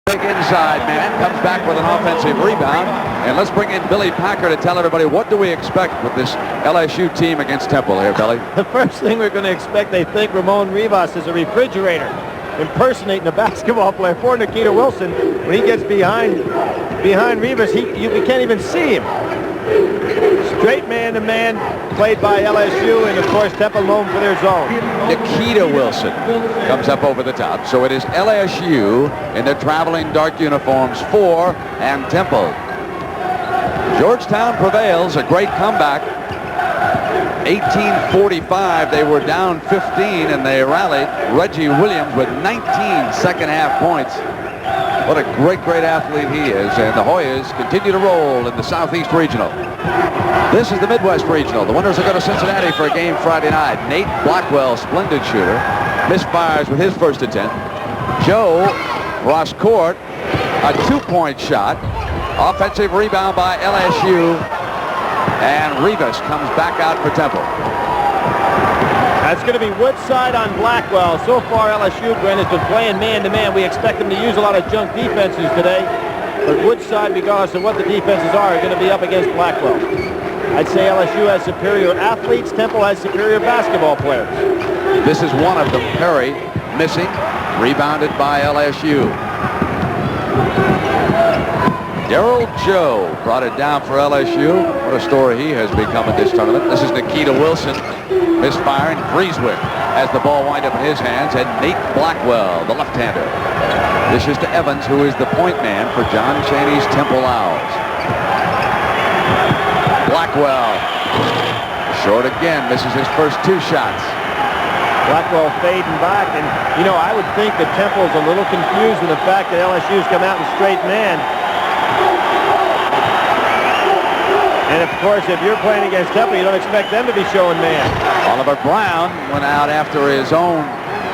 Big inside man comes back with an offensive rebound. And let's bring in Billy Packer to tell everybody, what do we expect with this LSU team against Temple here, Billy? The first thing we're going to expect, they think Ramon Rivas is a refrigerator impersonating a basketball player for Nikita Wilson. When he gets behind Rivas, you can't even see him. Straight man-to-man played by LSU, and of course Temple known for their zone. Nikita Wilson comes up over the top. So it is LSU in their traveling dark uniforms 4 and Temple. Georgetown prevails, a great comeback. 1845, they were down 15 and they rallied. Reggie Williams with 19 second half points. What a great athlete he is. And the Hoyas continue to roll in the Southeast Regional. This is the Midwest Regional. The winners will go to Cincinnati for a game Friday night. Nate Blackwell, splendid shooter, misfires with his first attempt. Joe Rosscourt, a 2-point shot. Offensive rebound by LSU. And Rivas comes back out for Temple. That's going to be Woodside on Blackwell. So far, LSU, Brent, has been playing man-to-man. We expect them to use a lot of junk defenses today. But Woodside, regardless of what the defenses are going to be up against Blackwell. I'd say LSU has superior athletes. Temple has superior basketball players. This is one of them. Perry missing. Rebounded by LSU. Daryl Joe brought it down for LSU. What a story he has become in this tournament. This is Nikita Wilson misfiring. Vreeswyk has the ball wind up in his hands, and Nate Blackwell, the left-hander. This is to Evans, who is the point man for John Chaney's Temple Owls. Blackwell short again. Misses his first 2 shots. Blackwell fading back, and you know, I would think that Temple's a little confused with the fact that LSU's come out in straight man. And of course, if you're playing against Temple, you don't expect them to be showing man. Oliver Brown went out after his own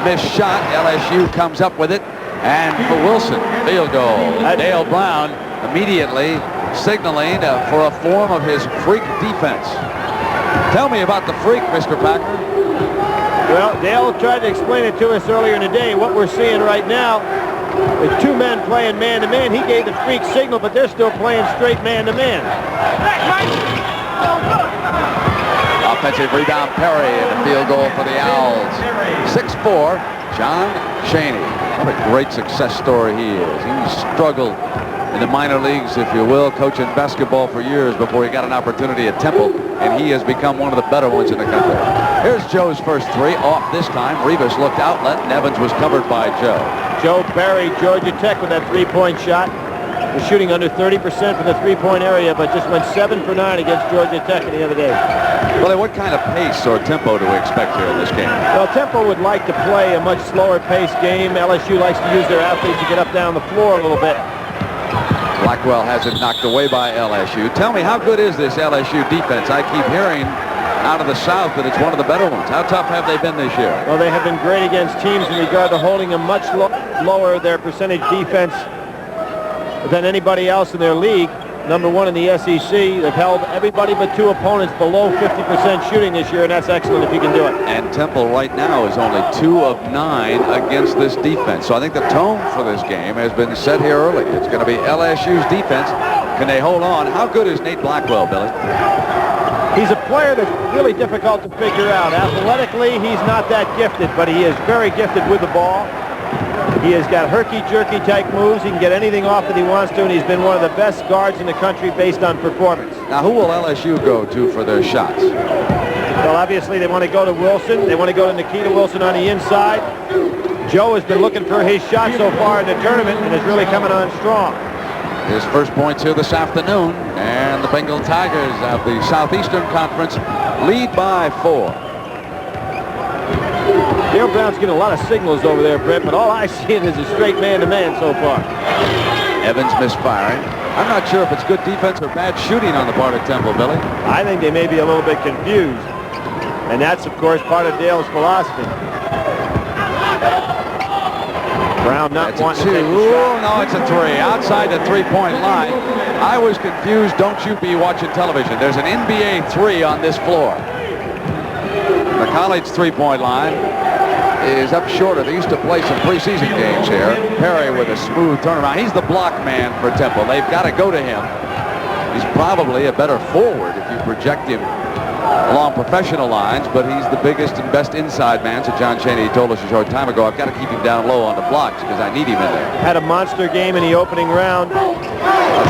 missed shot. LSU comes up with it. And for Wilson, field goal. Dale Brown immediately signaling for a form of his freak defense. Tell me about the freak, Mr. Packer. Well, Dale tried to explain it to us earlier in the day. What we're seeing right now, with 2 men playing man-to-man, he gave the freak signal, but they're still playing straight man-to-man. Offensive rebound, Perry, and a field goal for the Owls. 6'4", John Chaney. What a great success story he is. He struggled in the minor leagues, if you will, coaching basketball for years before he got an opportunity at Temple, and he has become one of the better ones in the country. Here's Joe's first 3, off this time. Rivas looked outlet, and Evans was covered by Joe. Joe buried Georgia Tech with that 3-point shot. Was shooting under 30% from the 3-point area, but just went 7 for 9 against Georgia Tech in the other game. Well, what kind of pace or tempo do we expect here in this game? Well, Temple would like to play a much slower paced game. LSU likes to use their athletes to get up down the floor a little bit. Blackwell has it knocked away by LSU. Tell me, how good is this LSU defense? I keep hearing out of the South that it's one of the better ones. How tough have they been this year? Well, they have been great against teams in regard to holding them much lower their percentage defense than anybody else in their league. Number 1 in the SEC. They've held everybody but 2 opponents below 50% shooting this year, and that's excellent if you can do it. And Temple right now is only 2 of 9 against this defense. So I think the tone for this game has been set here early. It's going to be LSU's defense. Can they hold on? How good is Nate Blackwell, Billy? He's a player that's really difficult to figure out. Athletically, he's not that gifted, but he is very gifted with the ball. He has got herky-jerky type moves. He can get anything off that he wants to, and he's been one of the best guards in the country based on performance. Now, who will LSU go to for their shots? Well, obviously, they want to go to Wilson. They want to go to Nikita Wilson on the inside. Joe has been looking for his shot so far in the tournament and is really coming on strong. His first points here this afternoon, and the Bengal Tigers of the Southeastern Conference lead by 4. Dale Brown's getting a lot of signals over there, Brent, but all I see is a straight man-to-man so far. Evans misfiring. I'm not sure if it's good defense or bad shooting on the part of Temple, Billy. I think they may be a little bit confused, and that's, of course, part of Dale's philosophy. Brown not wanting to take the shot. No, it's a 3. Outside the 3-point line. I was confused. Don't you be watching television. There's an NBA 3 on this floor. The college 3-point line. is up shorter. They used to play some preseason games here. Perry with a smooth turnaround. He's the block man for Temple. They've got to go to him. He's probably a better forward if you project him along professional lines, but he's the biggest and best inside man. So John Chaney told us a short time ago, I've got to keep him down low on the blocks because I need him in there. Had a monster game in the opening round. A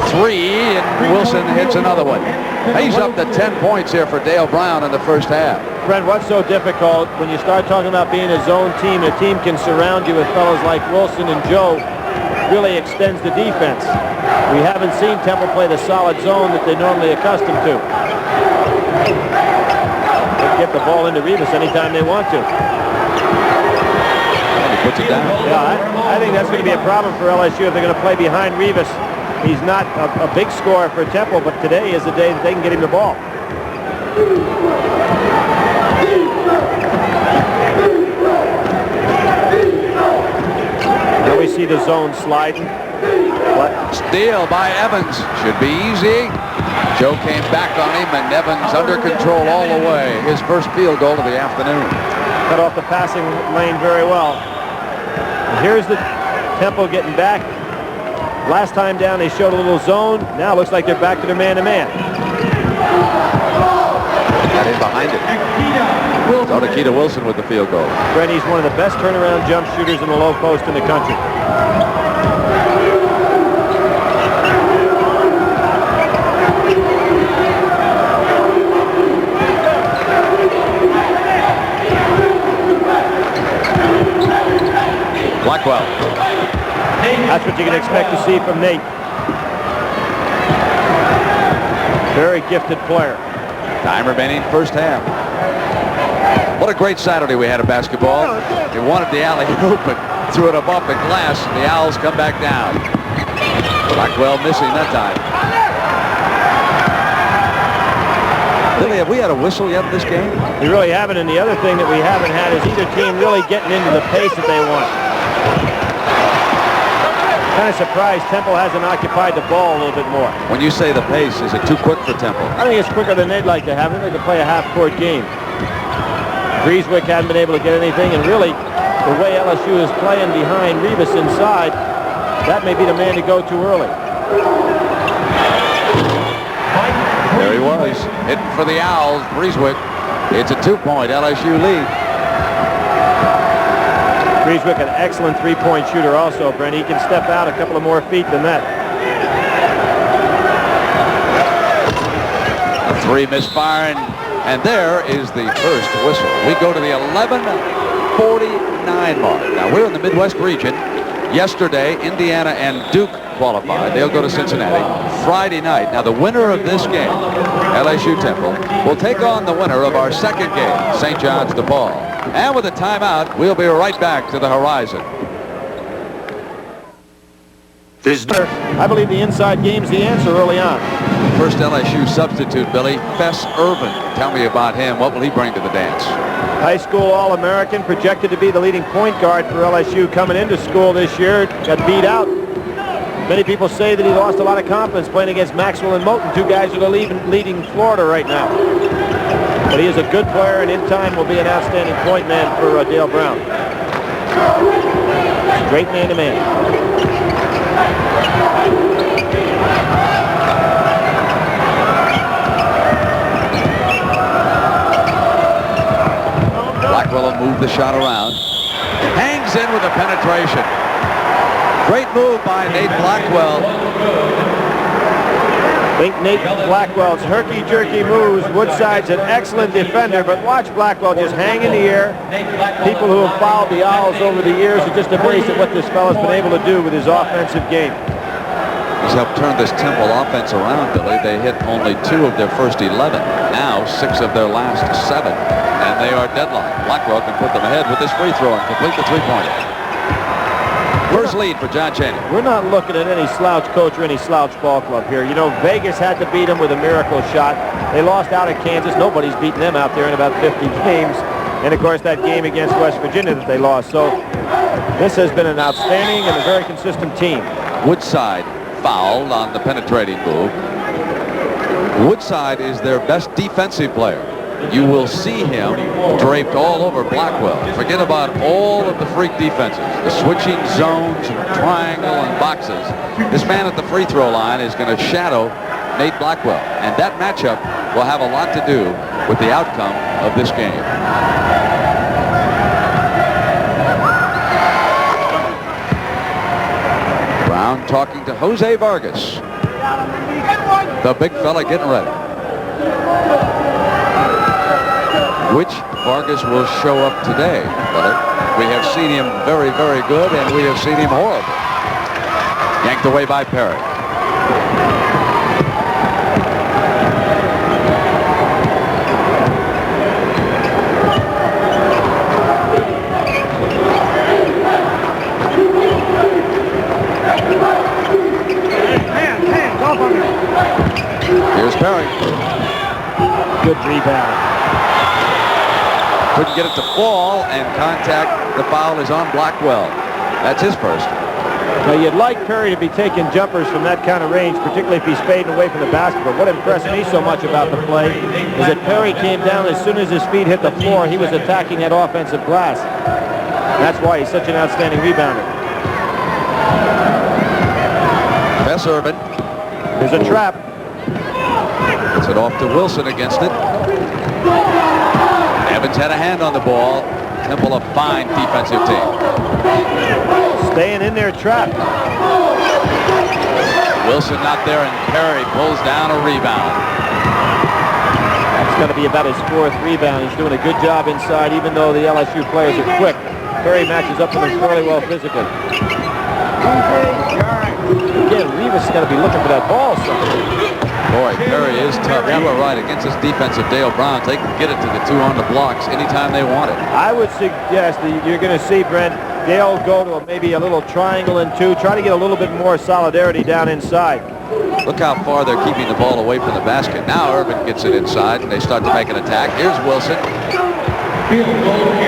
three, and Wilson hits another one. He's up to 10 points here for Dale Brown in the first half. Brent, what's so difficult when you start talking about being a zone team, a team can surround you with fellows like Wilson and Joe, really extends the defense. We haven't seen Temple play the solid zone that they're normally accustomed to. They can get the ball into Rivas anytime they want to. And he puts it down. Yeah, I think that's going to be a problem for LSU if they're going to play behind Rivas. He's not a big scorer for Temple, but today is the day that they can get him the ball. Now we see the zone sliding. Steal by Evans. Should be easy. Joe came back on him, and Evans under control all the way. His first field goal of the afternoon. Cut off the passing lane very well. And here's the Temple getting back. Last time down, they showed a little zone. Now it looks like they're back to their man-to-man. Got in behind it. So Nikita Wilson with the field goal. Brent, he's one of the best turnaround jump shooters in the low post in the country. Blackwell. That's what you can expect to see from Nate. Very gifted player. Time remaining first half. What a great Saturday we had of basketball. They wanted the alley-oop, but threw it above the glass. The Owls come back down. Blackwell missing that time. Billy, have we had a whistle yet in this game? We really haven't, and the other thing that we haven't had is either team really getting into the pace that they want. Kind of surprised Temple hasn't occupied the ball a little bit more. When you say the pace, is it too quick for Temple? I think it's quicker than they'd like to have it. They'd like to play a half-court game. Vreeswyk hadn't been able to get anything, and really, the way LSU is playing behind Rivas inside, that may be the man to go to early. There he was, hitting for the Owls. Vreeswyk. It's a 2-point LSU lead. Vreeswyk, an excellent three-point shooter also, Brent. He can step out a couple of more feet than that. A three misfiring, and there is the first whistle. We go to the 11:49 mark. Now, we're in the Midwest region. Yesterday, Indiana and Duke qualified. They'll go to Cincinnati Friday night. Now, the winner of this game, LSU Temple, will take on the winner of our second game, St. John's DePaul. And with a timeout, we'll be right back to the horizon. I believe the inside game's the answer early on. First LSU substitute, Billy, Fess Irvin. Tell me about him. What will he bring to the dance? High school All-American, projected to be the leading point guard for LSU coming into school this year. Got beat out. Many people say that he lost a lot of confidence playing against Maxwell and Moten, two guys that are leading Florida right now. But he is a good player, and in time will be an outstanding point man for Dale Brown. Great man-to-man. Blackwell will move the shot around. Hangs in with a penetration. Great move by Nate Blackwell. I think Nate Blackwell's herky-jerky moves. Woodside's an excellent defender, but watch Blackwell just hang in the air. People who have followed the Owls over the years are just amazed at what this fellow's been able to do with his offensive game. He's helped turn this Temple offense around, Billy. They hit only 2 of their first 11. Now 6 of their last 7, and they are deadlocked. Blackwell can put them ahead with this free throw and complete the three-pointer. First lead for John Chaney. We're not looking at any slouch coach or any slouch ball club here. You know, Vegas had to beat them with a miracle shot. They lost out at Kansas. Nobody's beaten them out there in about 50 games. And, of course, that game against West Virginia that they lost. So this has been an outstanding and a very consistent team. Woodside fouled on the penetrating move. Woodside is their best defensive player. you will see him draped all over Blackwell. Forget about all of the freak defenses, the switching zones and triangle and boxes. This man at the free throw line is going to shadow Nate Blackwell, and that matchup will have a lot to do with the outcome of this game. Brown talking to Jose Vargas. The big fella getting ready. Which Vargas will show up today? But we have seen him very, very good, and we have seen him horrible. Yanked away by Perry. Here's Perry. Good rebound. Couldn't get it to fall, and contact. The foul is on Blackwell. That's his first. Now, you'd like Perry to be taking jumpers from that kind of range, particularly if he's fading away from the basket. But what impressed me so much about the play is that Perry came down as soon as his feet hit the floor. He was attacking that offensive glass. That's why he's such an outstanding rebounder. Bess Urban. There's a trap. Gets it off to Wilson against it. Evans had a hand on the ball. Temple, a fine defensive team. Staying in their trap. Wilson not there, and Perry pulls down a rebound. That's going to be about his fourth rebound. He's doing a good job inside, even though the LSU players are quick. Perry matches up to them fairly well physically. Again, Rivas got to be looking for that ball somewhere. Boy, Perry is tough. You are right. Against this defensive Dale Brown, they can get it to the two on the blocks anytime they want it. I would suggest that you're going to see, Brent, Dale go to maybe a little triangle and two. Try to get a little bit more solidarity down inside. Look how far they're keeping the ball away from the basket. Now Urban gets it inside, and they start to make an attack. Here's Wilson.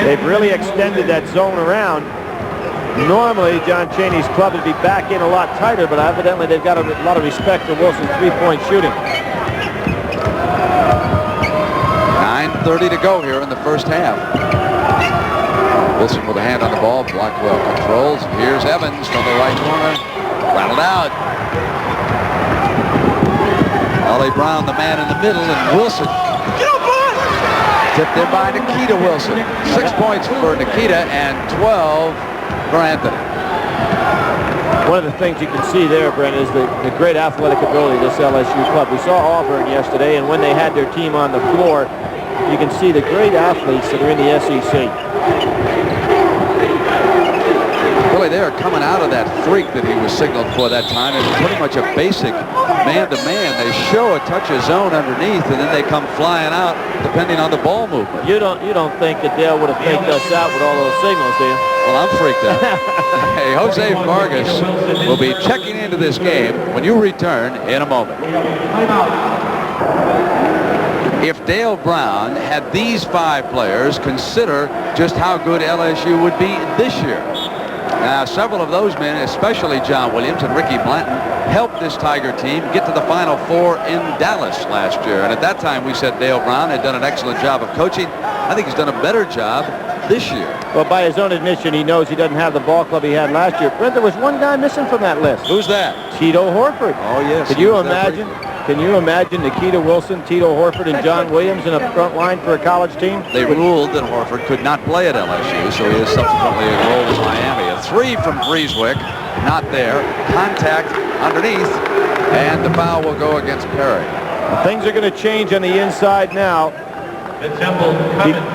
They've really extended that zone around. Normally, John Chaney's club would be back in a lot tighter, but evidently they've got a lot of respect for Wilson's three-point shooting. 9:30 to go here in the first half. Wilson with a hand on the ball. Blackwell controls. Here's Evans from the right corner. Rattled out. Ollie Brown, the man in the middle, and Wilson. Tipped in by Nikita Wilson. 6 points for Nikita and 12 for Anthony. One of the things you can see there, Brent, is the great athletic ability of this LSU club. We saw Auburn yesterday, and when they had their team on the floor, you can see the great athletes that are in the SEC. Boy, they are coming out of that freak that he was signaled for that time. It's pretty much a basic man-to-man. They show a touch of zone underneath, and then they come flying out depending on the ball movement. You don't think that Dale would have faked us out with all those signals, do you? Well, I'm freaked out. Hey, Jose Vargas will be checking into this game when you return in a moment. If Dale Brown had these 5 players, consider just how good LSU would be this year. Now, several of those men, especially John Williams and Ricky Blanton, helped this Tiger team get to the Final Four in Dallas last year. And at that time, we said Dale Brown had done an excellent job of coaching. I think he's done a better job this year. Well, by his own admission, he knows he doesn't have the ball club he had last year. Brent, there was one guy missing from that list. Who's that? Tito Horford. Oh, yes. Can you imagine? Can you imagine Nikita Wilson, Tito Horford, and John Williams in a front line for a college team? They ruled that Horford could not play at LSU, so he is subsequently enrolled in Miami. A 3 from Vreeswyk, not there. Contact underneath, and the foul will go against Perry. Things are going to change on the inside now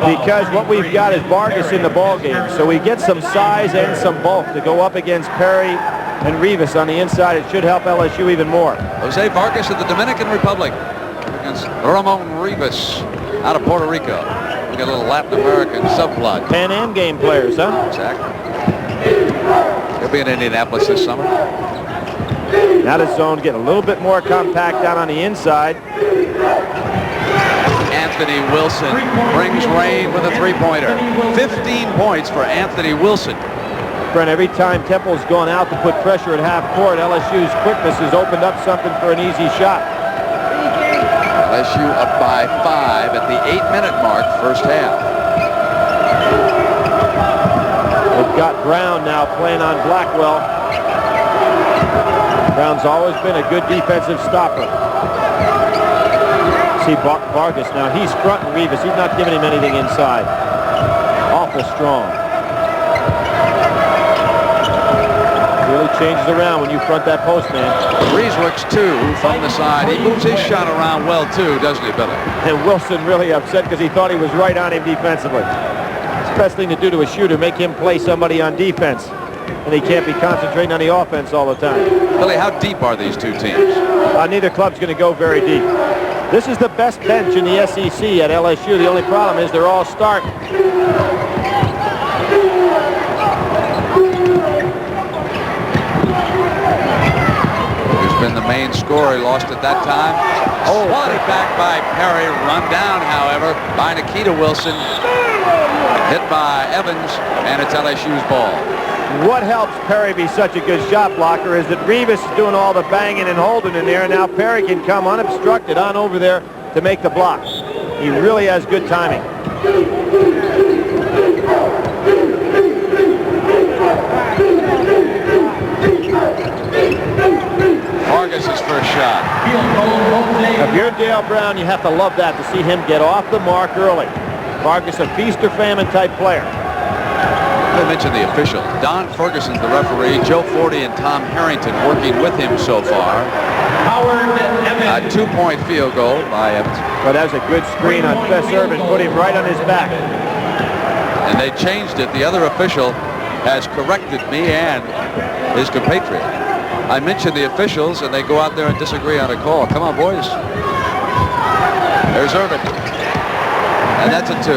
because what we've got is Vargas in the ball game. So we get some size and some bulk to go up against Perry and Rivas on the inside. It should help LSU even more. Jose Vargas of the Dominican Republic against Ramon Rivas out of Puerto Rico. We got a little Latin American subplot. Pan Am game players, huh? Exactly. He'll be in Indianapolis this summer. Now the zone's getting a little bit more compact down on the inside. Anthony Wilson brings rain with a three-pointer. 15 points for Anthony Wilson. Brent, every time Temple's gone out to put pressure at half court, LSU's quickness has opened up something for an easy shot. LSU up by 5 at the 8-minute mark, first half. They've got Brown now playing on Blackwell. Brown's always been a good defensive stopper. See Vargas now. He's fronting Rivas. He's not giving him anything inside. Awful strong. Really changes around when you front that post man. Vreeswyk's 2 from the side. He moves his shot around well, too, doesn't he, Billy? And Wilson really upset because he thought he was right on him defensively. It's the best thing to do to a shooter, make him play somebody on defense. And he can't be concentrating on the offense all the time. Billy, how deep are these two teams? Neither club's going to go very deep. This is the best bench in the SEC at LSU. The only problem is they're all starting. Who's been the main scorer? He lost at that time. Oh, it back by Perry. Run down, however, by Nikita Wilson. Hit by Evans, and it's LSU's ball. What helps Perry be such a good shot blocker is that Rivas is doing all the banging and holding in there, and now Perry can come unobstructed on over there to make the block. He really has good timing. Vargas' first shot. If you're Dale Brown, you have to love that, to see him get off the mark early. Vargas, a feast or famine type player. I mentioned the official. Don Ferguson's the referee. Joe Forty and Tom Harrington working with him so far. A 2-point field goal by Evans. Well, that was a good screen on Fess Irvin. Put him right on his back. And they changed it. The other official has corrected me and his compatriot. I mentioned the officials, and they go out there and disagree on a call. Come on, boys. There's Irvin. And that's a 2.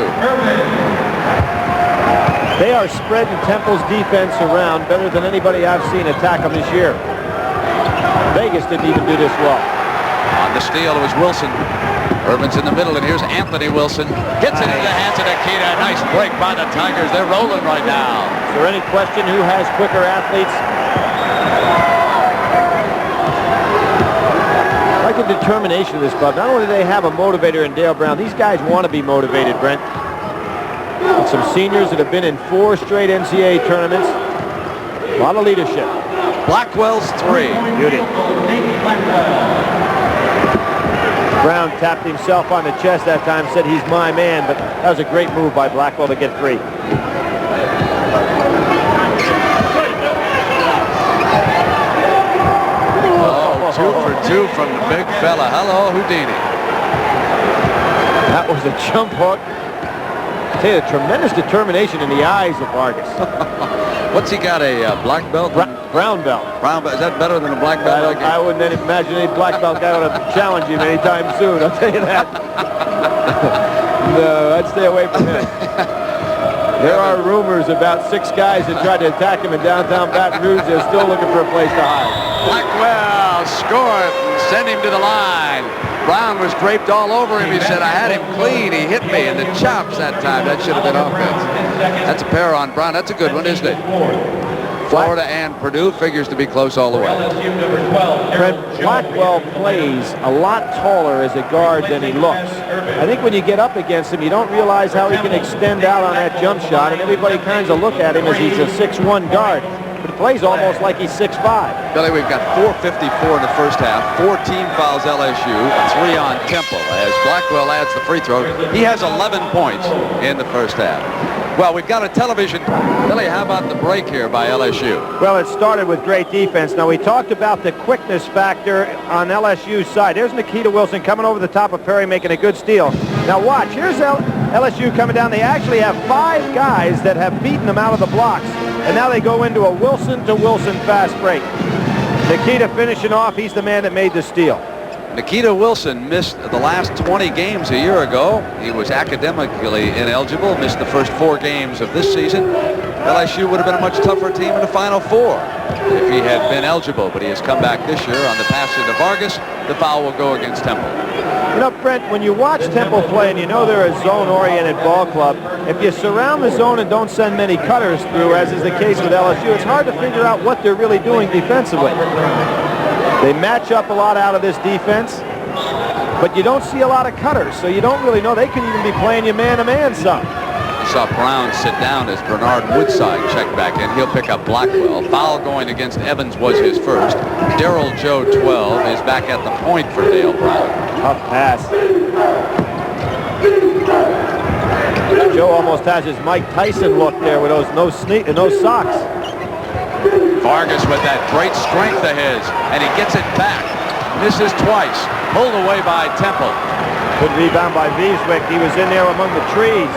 They are spreading Temple's defense around better than anybody I've seen attack them this year. Vegas didn't even do this well. On the steal, it was Wilson. Irvin's in the middle, and here's Anthony Wilson. Gets it into the hands of Nikita. Nice break by the Tigers. They're rolling right now. Is there any question who has quicker athletes? I like the determination of this club. Not only do they have a motivator in Dale Brown, these guys want to be motivated, Brent. And some seniors that have been in 4 straight NCAA tournaments. A lot of leadership. Blackwell's 3. Beauty. Brown tapped himself on the chest that time, said he's my man, but that was a great move by Blackwell to get free. Oh, 2 for 2 from the big fella. Hello, Houdini. That was a jump hook. I tell you, tremendous determination in the eyes of Vargas. What's he got, a black belt? Brown belt. Brown belt. Is that better than a black belt? I wouldn't imagine any black belt guy would have challenged him anytime soon, I'll tell you that. No, I'd stay away from him. There are rumors about 6 guys that tried to attack him in downtown Baton Rouge. They're still looking for a place to hide. Blackwell scored and sent him to the line. Brown was draped all over him. He said, I had him clean. He hit me in the chops that time. That should have been offense. That's a pair on Brown. That's a good one, isn't it? Florida and Purdue figures to be close all the way. Brent, Blackwell plays a lot taller as a guard than he looks. I think when you get up against him, you don't realize how he can extend out on that jump shot, and everybody kind of look at him as he's a 6'1 guard. But he plays almost like he's 6'5. Billy, we've got 4:54 in the first half. 4 team fouls LSU, 3 on Temple. As Blackwell adds the free throw, he has 11 points in the first half. Well, we've got a television. Billy, how about the break here by LSU? Well, it started with great defense. Now, we talked about the quickness factor on LSU's side. There's Nikita Wilson coming over the top of Perry, making a good steal. Now, watch. Here's LSU coming down. They actually have 5 guys that have beaten them out of the blocks. And now they go into a Wilson-to-Wilson fast break. Nikita finishing off. He's the man that made the steal. Nikita Wilson missed the last 20 games a year ago. He was academically ineligible, missed the first 4 games of this season. LSU would have been a much tougher team in the Final Four if he had been eligible, but he has come back this year on the pass into Vargas. The foul will go against Temple. You know, Brent, when you watch Temple play and you know they're a zone-oriented ball club, if you surround the zone and don't send many cutters through, as is the case with LSU, it's hard to figure out what they're really doing defensively. They match up a lot out of this defense. But you don't see a lot of cutters, so you don't really know. They could even be playing you man-to-man some. You saw Brown sit down as Bernard Woodside checked back in. He'll pick up Blackwell. Foul going against Evans was his first. Darrell Joe 12 is back at the point for Dale Brown. Tough pass. Joe almost has his Mike Tyson look there with those no socks. Vargas with that great strength of his, and he gets it back. Misses twice. Pulled away by Temple. Good rebound by Vreeswyk. He was in there among the trees.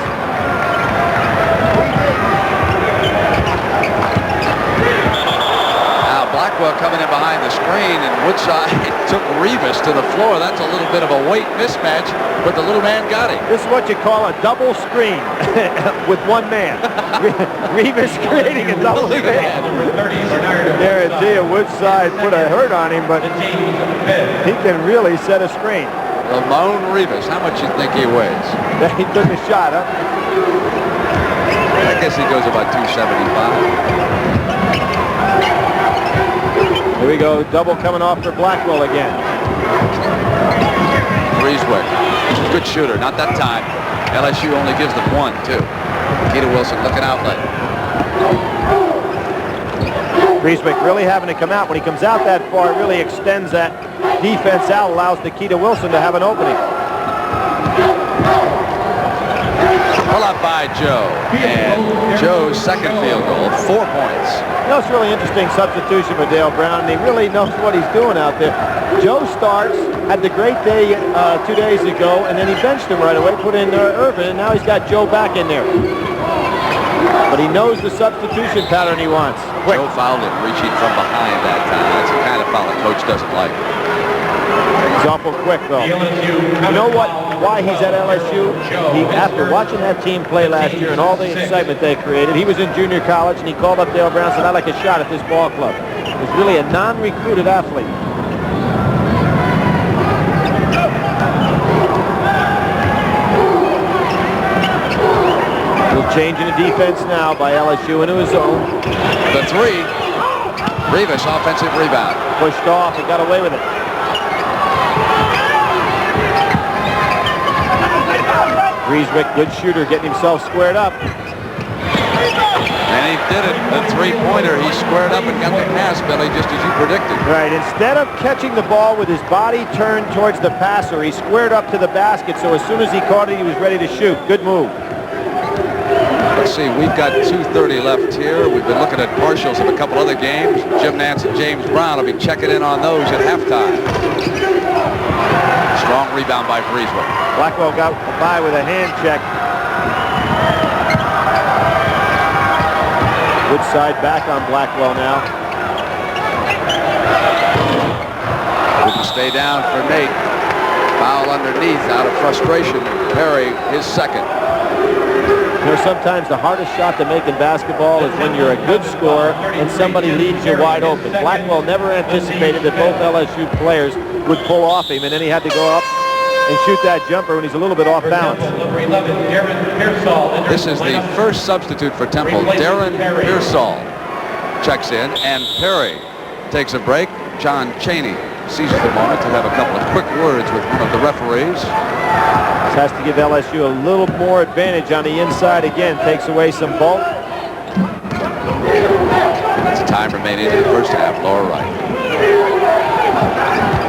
Now Blackwell coming in behind the screen, and Woodside took Revis to the floor. That's a little bit of a weight mismatch, but the little man got him. This is what you call a double screen with one man. Revis creating a double screen. Guarantee you Woodside put a hurt on him, but he can really set a screen. Ramon Revis, how much you think he weighs? He took a shot, huh? I guess he goes about 275. Here we go, double coming off for Blackwell again. Vreeswyk, good shooter, not that time. LSU only gives them one, too. Keita Wilson looking outlet. Vreeswyk really having to come out. When he comes out that far, it really extends that defense out, allows Keita Wilson to have an opening. Pull up by Joe, and Joe's second field goal, 4 points. You know, it's really interesting substitution for Dale Brown, and he really knows what he's doing out there. Joe starts, had the great day 2 days ago, and then he benched him right away, put in Irvin, and now he's got Joe back in there. But he knows the substitution pattern he wants. Quick. Joe fouled him reaching from behind that time. That's the kind of foul a coach doesn't like. He's awful quick, though. You know what? Why he's at LSU? After watching that team play last year and all the excitement they created, he was in junior college, and he called up Dale Brown and said, "I'd like a shot at this ball club." He's really a non-recruited athlete. Little change in the defense now by LSU into his zone. The three. Revis, offensive rebound. Pushed off and got away with it. Vreeswyk, good shooter, getting himself squared up. And he did it. The three-pointer, he squared up and got the pass, Billy, just as you predicted. Right, instead of catching the ball with his body turned towards the passer, he squared up to the basket, so as soon as he caught it, he was ready to shoot. Good move. Let's see, we've got 2:30 left here. We've been looking at partials of a couple other games. Jim Nance and James Brown will be checking in on those at halftime. Strong rebound by Vreeswyk. Blackwell got by with a hand check. Woodside back on Blackwell now. Couldn't stay down for Nate. Foul underneath out of frustration. Perry, his second. You know, sometimes the hardest shot to make in basketball is when you're a good scorer and somebody leaves you wide open. Blackwell never anticipated that both LSU players would pull off him, and then he had to go up and shoot that jumper when he's a little bit off balance. This is the first substitute for Temple. Darren Pearsall checks in, and Perry takes a break. John Chaney seizes the moment to have a couple of quick words with one of the referees. This has to give LSU a little more advantage on the inside again. Takes away some bulk. That's time remaining in the first half, lower right.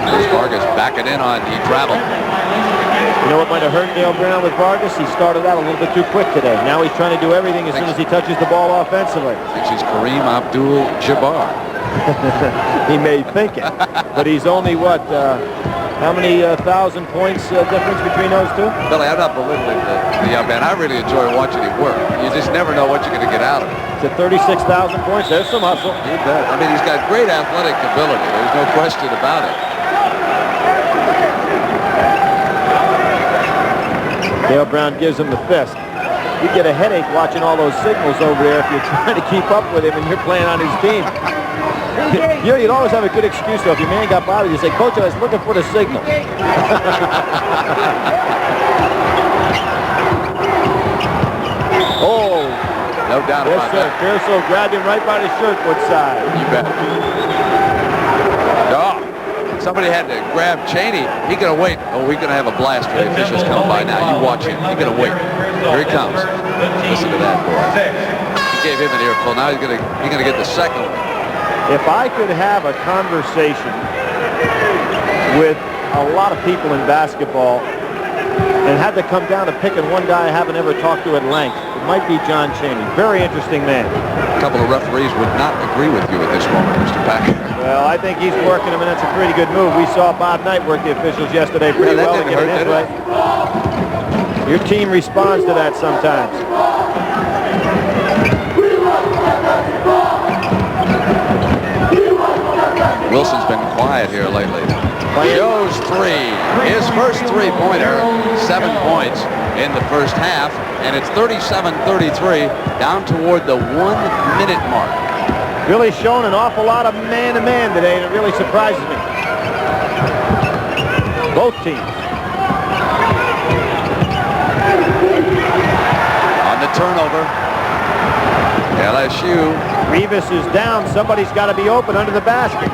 There's Vargas backing in on the travel. You know what might have hurt Dale Brown with Vargas? He started out a little bit too quick today. Now he's trying to do everything as soon as he touches the ball offensively. Thinks he's Kareem Abdul-Jabbar. He may think it, but he's only what? How many 1,000 points difference between those two? Billy, I'm not belittling the young man. I really enjoy watching him work. You just never know what you're going to get out of him. To 36,000 points, there's some hustle. You bet. I mean, he's got great athletic ability. There's no question about it. Dale Brown gives him the fist. You get a headache watching all those signals over there if you're trying to keep up with him and you're playing on his team. You'd always have a good excuse, though. If your man got bothered, you say, "Coach, I was looking for the signal." Oh, no doubt about that. Pearsall grabbed him right by the shirt foot side. You bet. Oh, somebody had to grab Cheney. He's going to wait. Oh, we're going to have a blast for the officials coming by now. You watch him. He's going to wait. Here he comes. Listen to that, boy. He gave him an earful. Now he's going to get the second one. If I could have a conversation with a lot of people in basketball and had to come down to picking one guy I haven't ever talked to at length, it might be John Cheney. Very interesting man. A couple of referees would not agree with you at this moment, Mr. Packer. Well, I think he's working him, and that's a pretty good move. We saw Bob Knight work the officials yesterday pretty well to get it in right. Your team responds to that sometimes. Wilson's been quiet here lately. Joe's three. His first three-pointer, 7 points in the first half, and it's 37-33 down toward the 1 minute mark. Really shown an awful lot of man-to-man today, and it really surprises me. Both teams. On the turnover, LSU. Revis is down. Somebody's got to be open under the basket.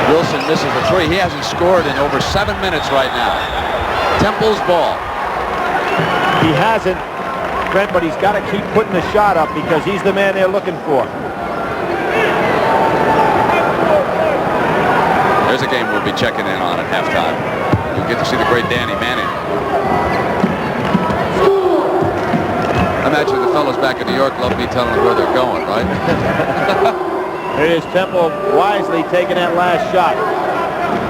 Wilson misses the three. He hasn't scored in over 7 minutes right now. Temple's ball. He hasn't, Brent, but he's got to keep putting the shot up because he's the man they're looking for. There's a game we'll be checking in on at halftime. You'll get to see the great Danny Manning. I imagine the fellows back in New York love me telling them where they're going, right? It is Temple wisely taking that last shot.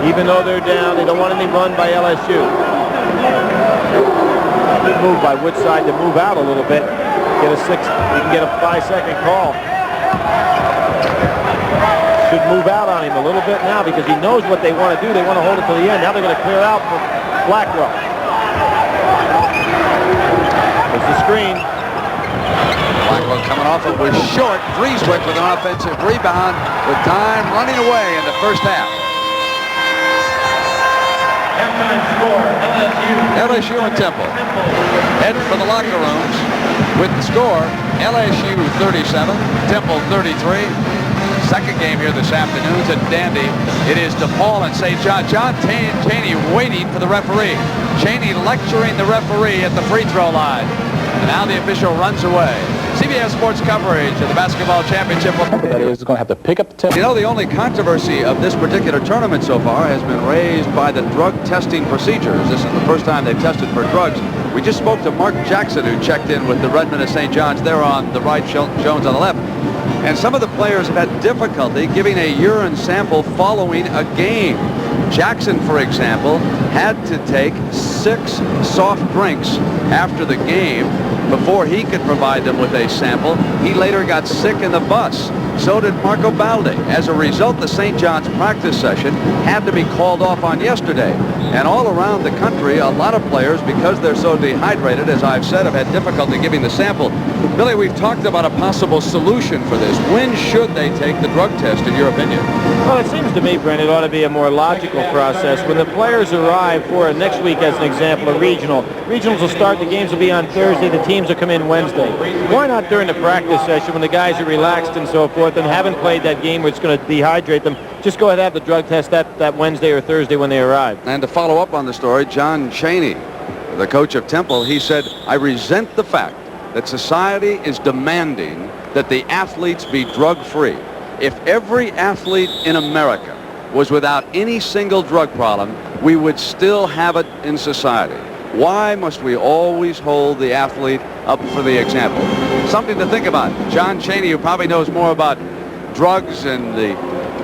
Even though they're down, they don't want any run by LSU. Good move by Woodside to move out a little bit. Get a 6. You can get a 5-second call. Should move out on him a little bit now because he knows what they want to do. They want to hold it to the end. Now they're going to clear out for Blackwell. There's the screen. Blackwell coming off it was short. Vreeswyk with an offensive rebound with time running away in the first half. LSU and Temple heading for the locker rooms with the score LSU 37, Temple 33. Second game here this afternoon. It's at Dandy. It is DePaul and St. John. John Cheney waiting for the referee. Cheney lecturing the referee at the free throw line. And now the official runs away. CBS Sports coverage of the basketball championship. That is going to have to pick up the tempo. You know, the only controversy of this particular tournament so far has been raised by the drug testing procedures. This is the first time they've tested for drugs. We just spoke to Mark Jackson, who checked in with the Redmen of St. John's. They're on the right, Jones on the left. And some of the players have had difficulty giving a urine sample following a game. Jackson, for example, had to take 6 soft drinks after the game before he could provide them with a sample. He later got sick in the bus. So did Marco Baldi. As a result, the St. John's practice session had to be called off on yesterday. And all around the country, a lot of players, because they're so dehydrated, as I've said, have had difficulty giving the sample. Billy, we've talked about a possible solution for this. When should they take the drug test, in your opinion? Well, it seems to me, Brent, it ought to be a more logical process. When the players arrive for next week, as an example, a regional. Regionals will start, the games will be on Thursday, the teams will come in Wednesday. Why not during the practice session when the guys are relaxed and so forth and haven't played that game where it's going to dehydrate them, just go ahead and have the drug test that Wednesday or Thursday when they arrive. And to follow up on the story, John Cheney, the coach of Temple, he said, I resent the fact that society is demanding that the athletes be drug-free. If every athlete in America was without any single drug problem, we would still have it in society. Why must we always hold the athlete up for the example? Something to think about. John Cheney, who probably knows more about drugs and the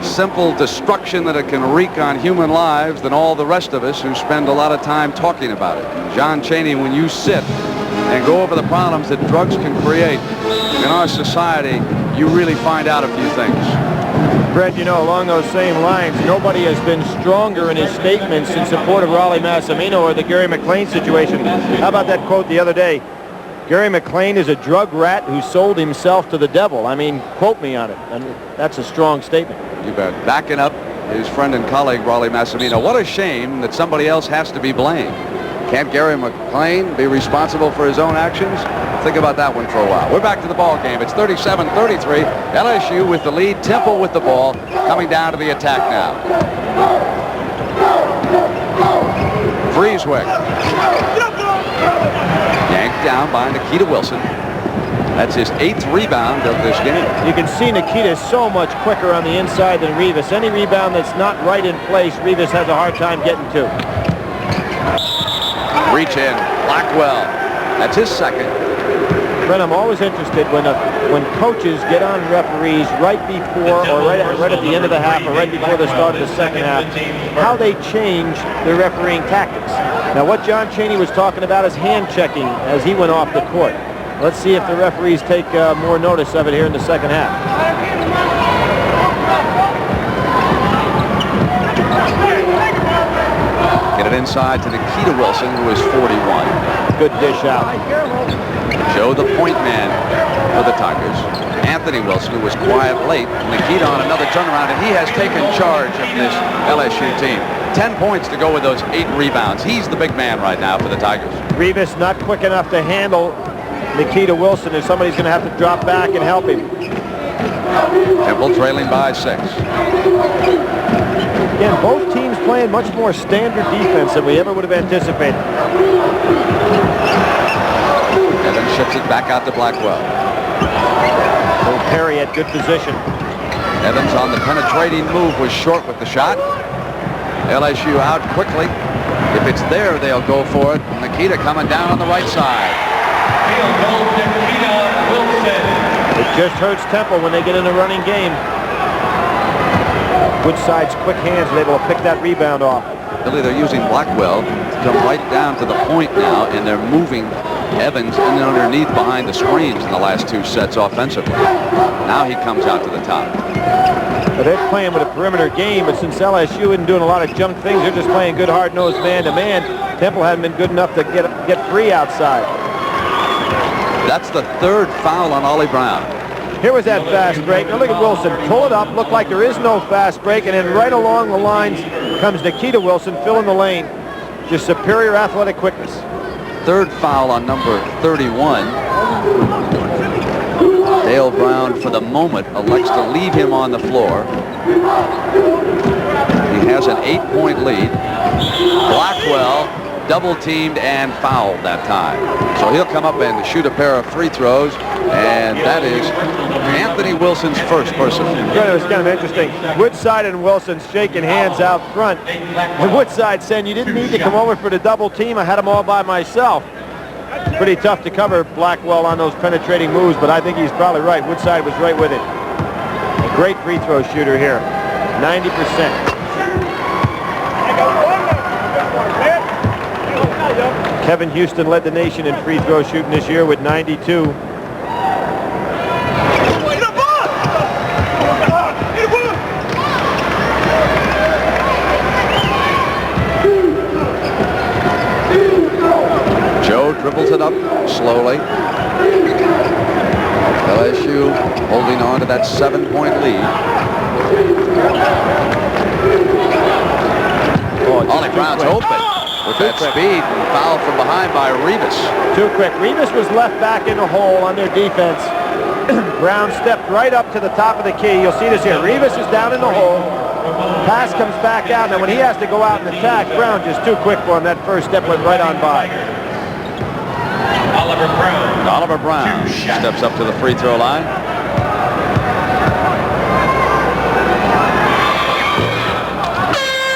simple destruction that it can wreak on human lives than all the rest of us who spend a lot of time talking about it. And John Cheney, when you sit and go over the problems that drugs can create in our society, you really find out a few things. Brett, you know, along those same lines, nobody has been stronger in his statements in support of Raleigh Massimino or the Gary McLean situation. How about that quote the other day? Gary McLean is a drug rat who sold himself to the devil. I mean, quote me on it. I mean, that's a strong statement. You bet. Backing up his friend and colleague, Raleigh Massimino. What a shame that somebody else has to be blamed. Can't Gary McLean be responsible for his own actions? Think about that one for a while. We're back to the ball game. It's 37-33. LSU with the lead. Temple with the ball. Coming down to the attack now. Vreeswyk. Yanked down by Nikita Wilson. That's his 8th rebound of this game. You can see Nikita is so much quicker on the inside than Revis. Any rebound that's not right in place, Revis has a hard time getting to. Reach in. Blackwell. That's his 2nd. Brent, I'm always interested when coaches get on referees right before or right at the end of the half or right before the start of the second half, how they change their refereeing tactics. Now, what John Chaney was talking about is hand checking as he went off the court. Let's see if the referees take more notice of it here in the second half. Get it inside to Nikita Wilson, who is 41. Good dish out. Joe, the point man for the Tigers. Anthony Wilson, who was quiet late. Nikita on another turnaround, and he has taken charge of this LSU team. 10 points to go with those 8 rebounds. He's the big man right now for the Tigers. Revis not quick enough to handle Nikita Wilson, and somebody's going to have to drop back and help him. Temple trailing by 6. Again, both teams playing much more standard defense than we ever would have anticipated. Evans ships it back out to Blackwell. Old Perry at good position. Evans on the penetrating move was short with the shot. LSU out quickly. If it's there, they'll go for it. Nikita coming down on the right side. It just hurts Temple when they get in a running game. Woodside's quick hands are able to pick that rebound off. Billy, they're using Blackwell to come right down to the point now, and they're moving Evans in underneath behind the screens in the last 2 sets offensively. Now he comes out to the top. But they're playing with a perimeter game, but since LSU isn't doing a lot of junk things, they're just playing good hard-nosed man-to-man. Temple hasn't been good enough to get free outside. That's the 3rd foul on Ollie Brown. Here was that fast break. Now look at Wilson. Pull it up. Look like there is no fast break. And then right along the lines comes Nikita Wilson filling the lane. Just superior athletic quickness. 3rd foul on number 31. Dale Brown, for the moment, elects to leave him on the floor. He has an 8-point lead. Blackwell double-teamed and fouled that time. So he'll come up and shoot a pair of free throws, and that is Anthony Wilson's first personal. It was kind of interesting. Woodside and Wilson shaking hands out front. And Woodside saying, you didn't need to come over for the double team. I had them all by myself. Pretty tough to cover Blackwell on those penetrating moves, but I think he's probably right. Woodside was right with it. A great free throw shooter here. 90%. Kevin Houston led the nation in free throw shooting this year with 92. Joe dribbles it up slowly. LSU holding on to that 7-point lead. Ollie Brown's open with that speed, and foul from behind by Revis. Too quick. Revis was left back in the hole on their defense. Brown stepped right up to the top of the key. You'll see this here. Revis is down in the hole. Pass comes back out. Now when he has to go out and attack, Brown just too quick for him. That first step went right on by. Oliver Brown steps up to the free throw line.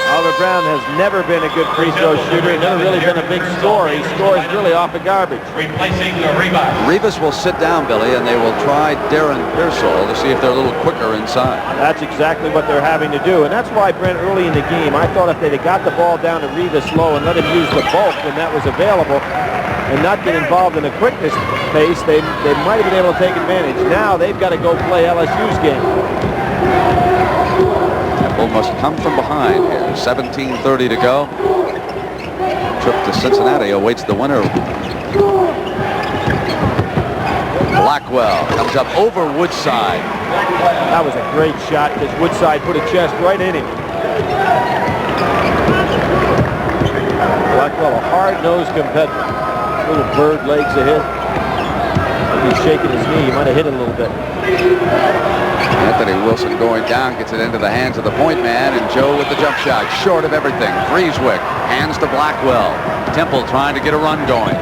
Oliver Brown has never been a good free throw shooter. He's never really been a big scorer. He scores really off of garbage. Revis will sit down, Billy, and they will try Darren Pearsall to see if they're a little quicker inside. That's exactly what they're having to do. And that's why, Brent, early in the game, I thought if they'd have got the ball down to Revis low and let him use the bulk when that was available and not get involved in the quickness pace, they might have been able to take advantage. Now they've got to go play LSU's game. Must come from behind here. 17:30 to go. Trip to Cincinnati awaits the winner. Blackwell comes up over Woodside. That was a great shot because Woodside put a chest right in him. Blackwell, a hard-nosed competitor. Little bird legs ahead. He's shaking his knee. He might have hit it a little bit. Anthony Wilson going down, gets it into the hands of the point man, and Joe with the jump shot, short of everything. Vreeswyk hands to Blackwell. Temple trying to get a run going.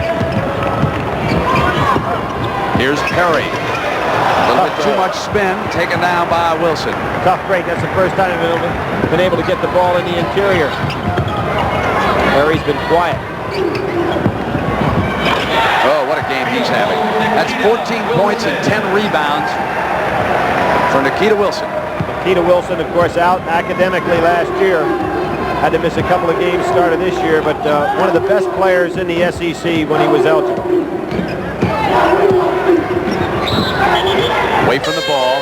Here's Perry. A little bit too much spin, taken down by Wilson. Tough break. That's the first time he's been able to get the ball in the interior. Perry's been quiet. Oh, what a game he's having. That's 14 points and 10 rebounds for Nikita Wilson. Nikita Wilson, of course, out academically last year. Had to miss a couple of games started this year, but one of the best players in the SEC when he was eligible. Away from the ball.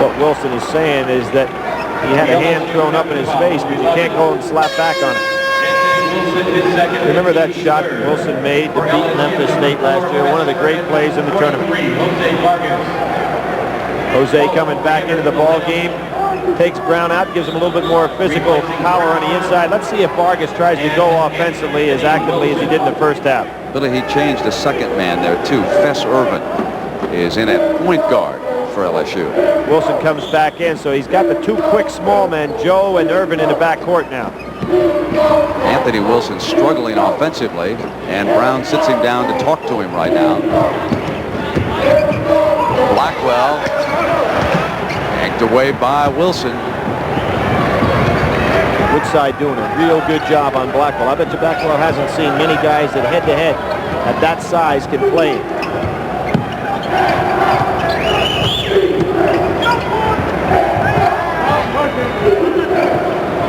What Wilson is saying is that he had a hand thrown up in his face, but you can't go and slap back on it. Remember that shot Wilson made to beat Memphis State last year? One of the great plays in the tournament. Jose coming back into the ball game. Takes Brown out, gives him a little bit more physical power on the inside. Let's see if Vargas tries to go offensively as actively as he did in the first half. Billy, he changed the second man there, too. Fess Irvin is in at point guard for LSU. Wilson comes back in, so he's got the two quick small men, Joe and Irvin, in the backcourt now. Anthony Wilson struggling offensively, and Brown sits him down to talk to him right now. Blackwell yanked away by Wilson. Woodside doing a real good job on Blackwell. I bet you Blackwell hasn't seen many guys that head-to-head at that size can play.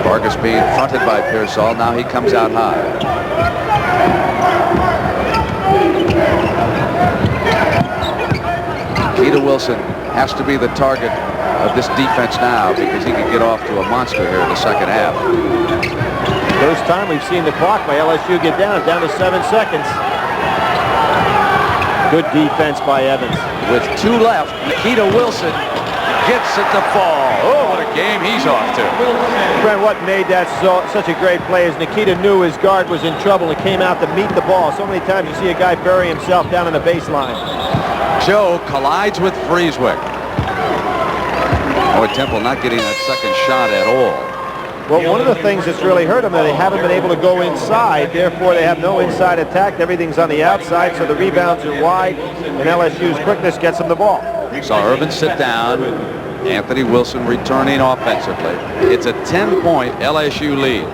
Vargas being fronted by Pearsall. Now he comes out high. Nikita Wilson has to be the target of this defense now because he can get off to a monster here in the second half. First time we've seen the clock by LSU get down to 7 seconds. Good defense by Evans. With 2 left, Nikita Wilson gets it to fall. Oh, what a game he's off to. Brent, what made that such a great play is Nikita knew his guard was in trouble and came out to meet the ball. So many times you see a guy bury himself down in the baseline. Joe collides with Vreeswyk. Boy, Temple not getting that second shot at all. Well, one of the things that's really hurt them is they haven't been able to go inside. Therefore, they have no inside attack. Everything's on the outside, so the rebounds are wide, and LSU's quickness gets them the ball. Saw Irvin sit down. Anthony Wilson returning offensively. It's a 10-point LSU lead.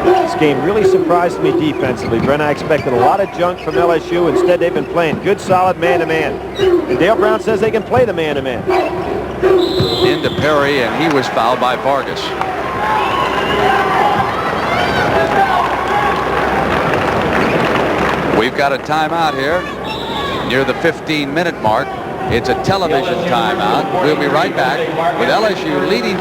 This game really surprised me defensively, Brent. I expected a lot of junk from LSU. Instead, they've been playing good, solid man-to-man. And Dale Brown says they can play the man-to-man. Into Perry, and he was fouled by Vargas. We've got a timeout here near the 15-minute mark. It's a television timeout. We'll be right back with LSU leading.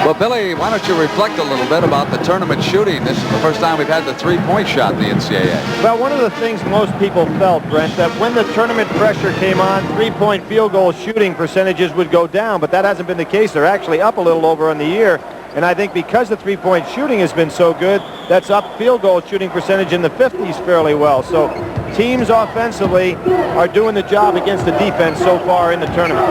Well, Billy, why don't you reflect a little bit about the tournament shooting? This is the first time we've had the three-point shot in the NCAA. Well, one of the things most people felt, Brent, that when the tournament pressure came on, three-point field goal shooting percentages would go down, but that hasn't been the case. They're actually up a little over on the year. And I think because the three-point shooting has been so good, that's up field goal shooting percentage in the 50s fairly well. So teams offensively are doing the job against the defense so far in the tournament.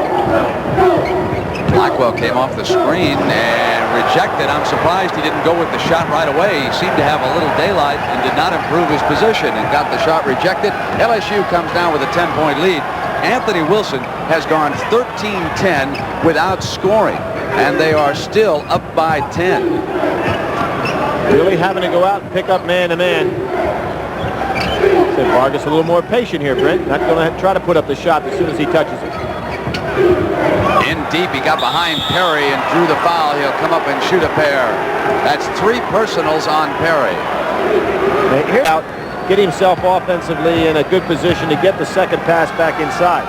Blackwell came off the screen and rejected. I'm surprised he didn't go with the shot right away. He seemed to have a little daylight and did not improve his position and got the shot rejected. LSU comes down with a 10-point lead. Anthony Wilson has gone 13-10 without scoring, and they are still up by 10. Really having to go out and pick up man-to-man. Vargas a little more patient here, Brent. Not going to try to put up the shot as soon as he touches it. In deep, he got behind Perry and drew the foul. He'll come up and shoot a pair. That's 3 personals on Perry. Here out, get himself offensively in a good position to get the second pass back inside.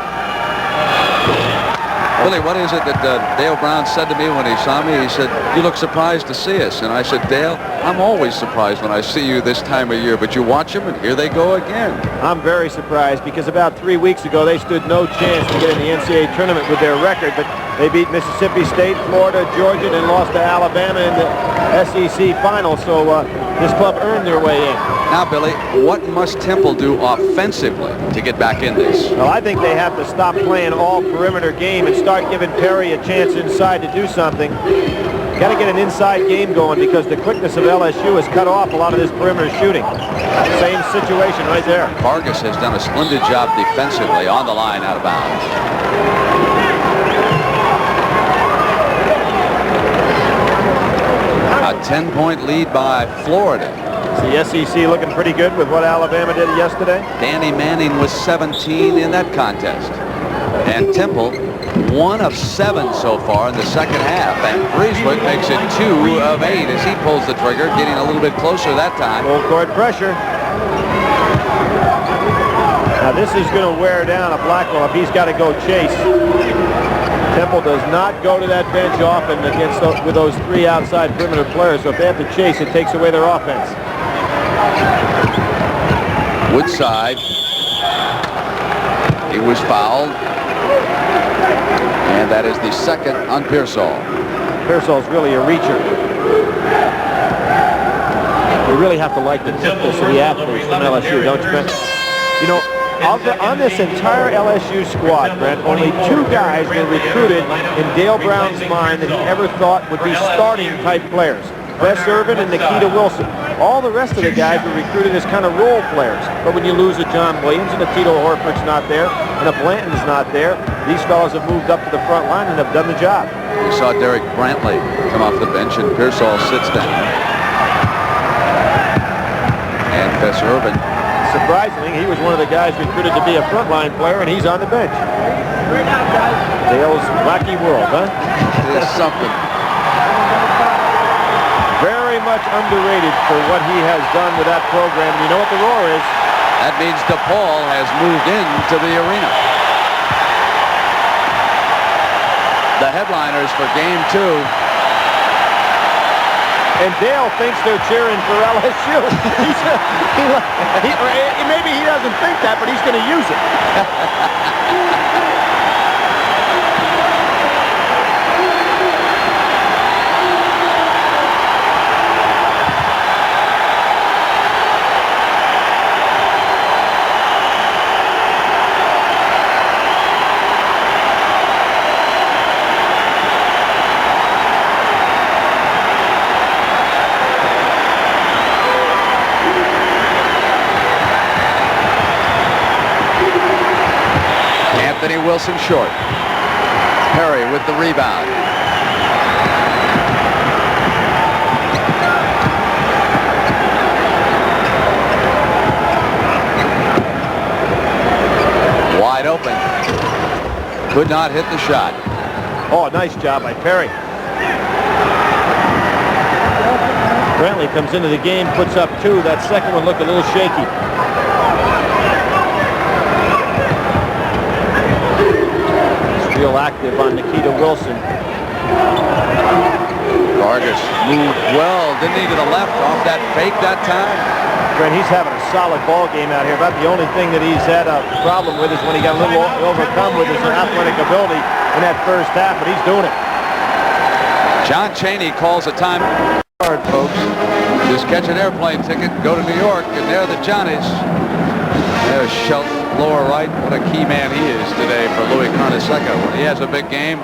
Billy, what is it that Dale Brown said to me when he saw me? He said, "You look surprised to see us." And I said, "Dale, I'm always surprised when I see you this time of year, but you watch them and here they go again." I'm very surprised because about 3 weeks ago they stood no chance to get in the NCAA tournament with their record, but They beat Mississippi State, Florida, Georgia, and lost to Alabama in the SEC final. So this club earned their way in. Now, Billy, what must Temple do offensively to get back in this? Well, I think they have to stop playing all perimeter game and start giving Perry a chance inside to do something. Got to get an inside game going because the quickness of LSU has cut off a lot of this perimeter shooting. Same situation right there. Vargas has done a splendid job defensively on the line out of bounds. A 10-point lead by Florida. The SEC looking pretty good with what Alabama did yesterday. Danny Manning was 17 in that contest. And Temple, 1 of 7 so far in the second half. And Vreeswyk makes it 2 of 8 as he pulls the trigger, getting a little bit closer that time. Full court pressure. Now this is going to wear down a Blackwell if he's got to go chase. Temple does not go to that bench often against with those 3 outside perimeter players. So if they have to chase, it takes away their offense. Woodside. He was fouled. And that is the second on Pearsall. Pearsall's really a reacher. You really have to like the toughness of the athletes from LSU, don't you, Brent? You know, on this entire LSU squad, Brent, only 2 guys were recruited in Dale Brown's mind that he ever thought would be starting type players. Wes Irvin and Nikita Wilson. All the rest of the guys were recruited as kind of role players. But when you lose a John Williams and a Tito Horford's not there and a Blanton's not there, these fellows have moved up to the front line and have done the job. We saw Derek Brantley come off the bench and Pearsall sits down. And Wes Irvin. Surprisingly, he was one of the guys recruited to be a frontline player, and he's on the bench. Dale's wacky world, huh? It is something. Very much underrated for what he has done with that program. You know what the roar is? That means DePaul has moved into the arena. The headliners for game 2. And Dale thinks they're cheering for LSU. Maybe he doesn't think that, but he's going to use it. Wilson short. Perry with the rebound. Wide open. Could not hit the shot. Oh, nice job by Perry. Brantley comes into the game, puts up 2. That second one looked a little shaky. Real active on Nikita Wilson. Vargas moved well, didn't he, to the left off that fake that time? Brent, he's having a solid ball game out here. About the only thing that he's had a problem with is when he got a little overcome with his athletic ability in that first half, but he's doing it. John Chaney calls a time. Hard, folks. Just catch an airplane ticket, go to New York, and there are the Johnnies. There's Shelton, lower right. What a key man he is today for Louis Carnesecca. When he has a big game,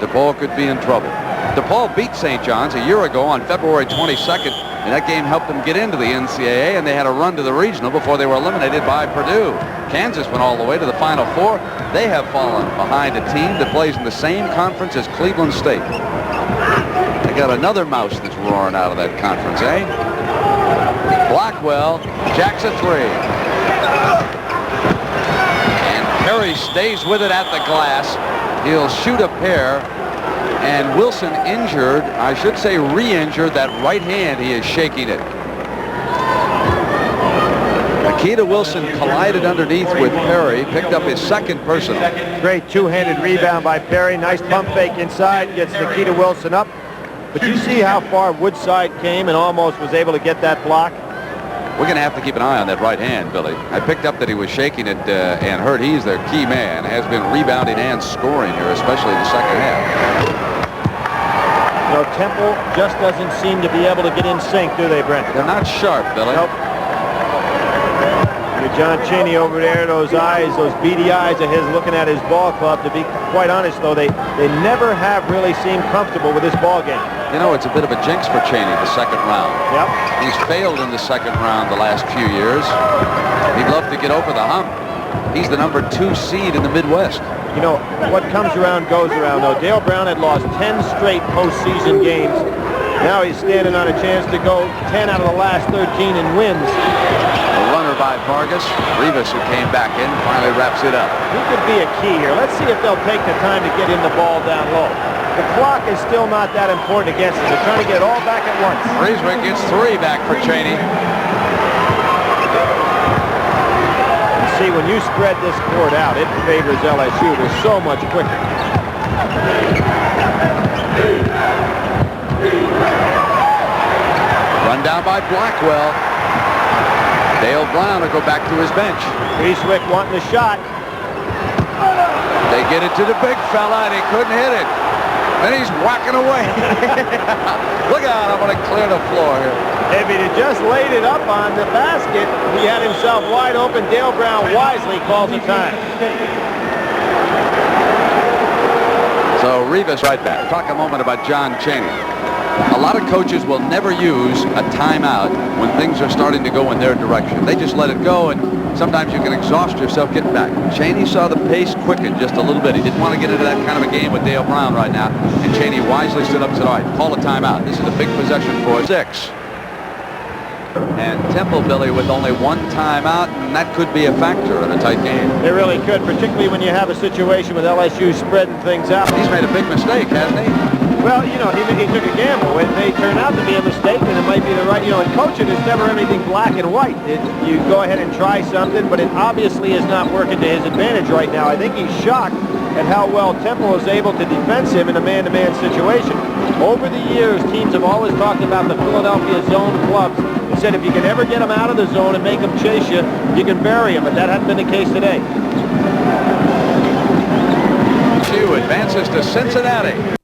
DePaul could be in trouble. DePaul beat St. John's a year ago on February 22nd, and that game helped them get into the NCAA, and they had a run to the regional before they were eliminated by Purdue. Kansas went all the way to the Final Four. They have fallen behind a team that plays in the same conference as Cleveland State. They got another mouse that's roaring out of that conference, eh? Blackwell jacks a 3. And Perry stays with it at the glass. He'll shoot a pair. And Wilson injured, I should say re-injured, that right hand. He is shaking it. Nikita Wilson collided underneath with Perry, picked up his second personal. Great two-handed rebound by Perry. Nice pump fake inside, gets Nikita Wilson up. But you see how far Woodside came and almost was able to get that block? We're going to have to keep an eye on that right hand, Billy. I picked up that he was shaking it and heard he's their key man. Has been rebounding and scoring here, especially in the second half. You know, Temple just doesn't seem to be able to get in sync, do they, Brent? They're not sharp, Billy. Nope. John Chaney over there, those eyes, those beady eyes of his looking at his ball club. To be quite honest, though, they never have really seemed comfortable with this ball game. You know, it's a bit of a jinx for Chaney, the second round. Yep. He's failed in the second round the last few years. He'd love to get over the hump. He's the #2 seed in the Midwest. You know, what comes around goes around, though. Dale Brown had lost 10 straight postseason games. Now he's standing on a chance to go 10 out of the last 13 and wins. A runner by Vargas. Rivas, who came back in, finally wraps it up. He could be a key here. Let's see if they'll take the time to get him the ball down low. The clock is still not that important against them. They're trying to get it all back at once. Vreeswyk gets 3 back for Chaney. You see, when you spread this court out, it favors LSU. They're so much quicker. Run down by Blackwell. Dale Brown will go back to his bench. Vreeswyk wanting the shot. They get it to the big fella, and he couldn't hit it. And he's whacking away. Look out, I'm going to clear the floor here. If he'd have just laid it up on the basket, he had himself wide open. Dale Brown wisely calls the time. So Rivas right back. Talk a moment about John Chaney. A lot of coaches will never use a timeout when things are starting to go in their direction. They just let it go, and sometimes you can exhaust yourself getting back. Chaney saw the pace quicken just a little bit. He didn't want to get into that kind of a game with Dale Brown right now, and Chaney wisely stood up and said, all right, call a timeout. This is a big possession for 6. And Temple, Billy, with only 1 timeout, and that could be a factor in a tight game. It really could, particularly when you have a situation with LSU spreading things out. He's made a big mistake, hasn't he? Well, you know, he took a gamble. It may turn out to be a mistake, and it might be the right, you know, in coaching, it's never everything black and white. You go ahead and try something, but it obviously is not working to his advantage right now. I think he's shocked at how well Temple is able to defense him in a man-to-man situation. Over the years, teams have always talked about the Philadelphia zone clubs. They said if you can ever get them out of the zone and make them chase you, you can bury them, but that hasn't been the case today. LSU advances to Cincinnati.